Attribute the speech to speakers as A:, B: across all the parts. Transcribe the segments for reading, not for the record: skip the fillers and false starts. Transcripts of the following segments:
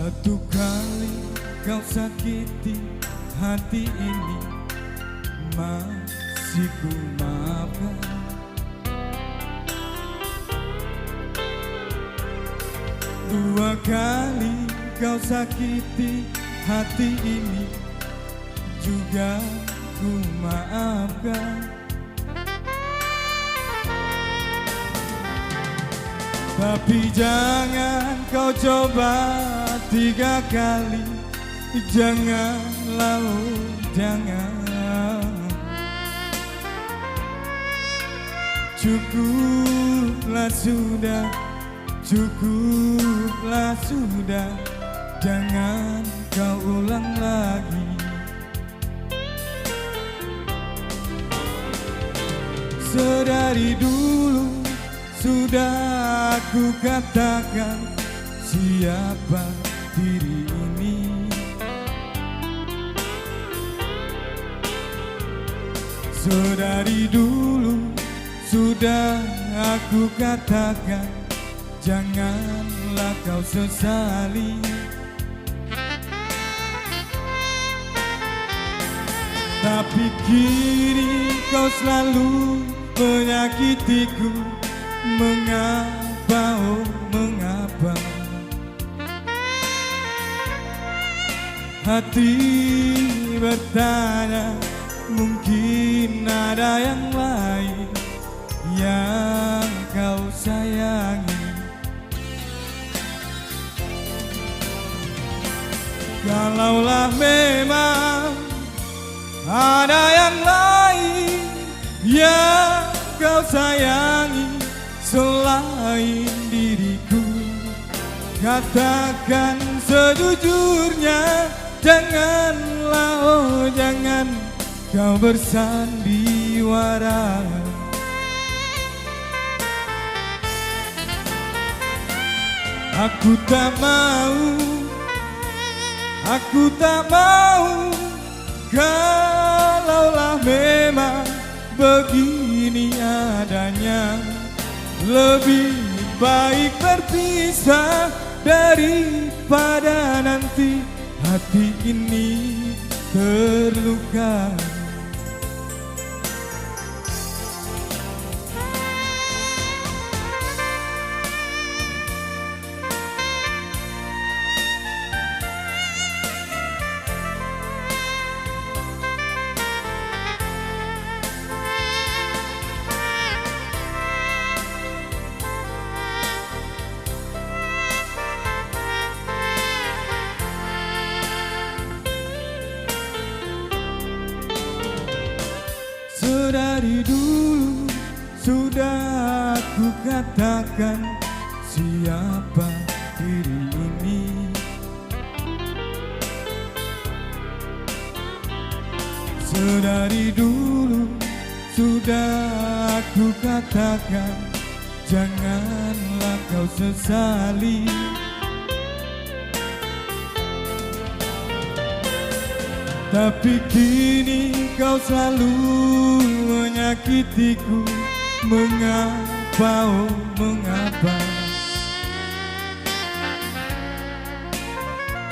A: Satu kali kau sakiti hati ini, masih ku maafkan. Dua kali kau sakiti hati ini, juga ku maafkan. Tapi jangan kau coba tiga kali, janganlah, oh jangan. Cukuplah sudah, cukuplah sudah, jangan kau ulang lagi. Sedari dulu sudah aku katakan siapa diri ini. Sedari dulu sudah aku katakan, janganlah kau sesali. Tapi kini kau selalu menyakitiku. Mengapa, oh mengapa? Hati bertanya, mungkin ada yang lain yang kau sayangi. Kalaulah memang ada yang lain yang kau sayangi selain diriku, katakan sejujurnya. Janganlah, oh jangan kau bersandiwara. Aku tak mau, aku tak mau. Kalaulah memang begini adanya, lebih baik berpisah daripada nanti hati ini terluka. Dari dulu sudah aku katakan siapa diri ini. Sedari dulu sudah aku katakan, janganlah kau sesali. Tapi kini kau selalu menyakitiku. Mengapa, oh mengapa?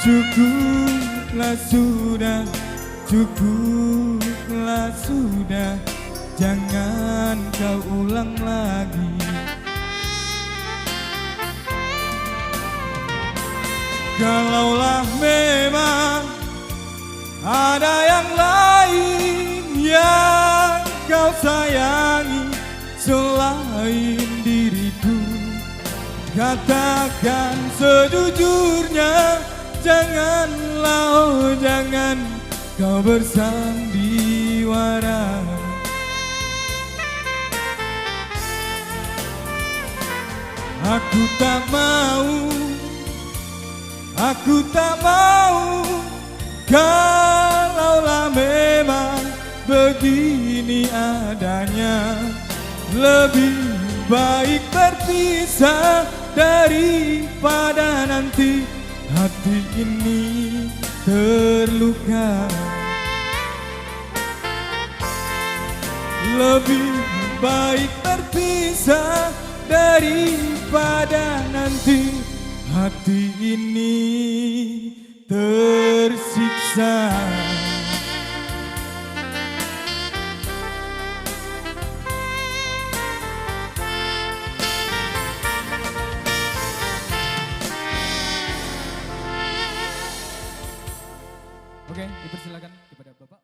A: Cukuplah sudah, cukuplah sudah, jangan kau ulang lagi. Kalaulah memang ada yang lain yang kau sayangi selain diriku, katakan sejujurnya. Janganlah, oh jangan kau bersandiwara. Aku tak mau, aku tak mau. Kalaulah memang begini adanya, lebih baik berpisah daripada nanti hati ini terluka. Lebih baik berpisah daripada nanti hati ini tersiksa. Oke, dipersilakan kepada Bapak.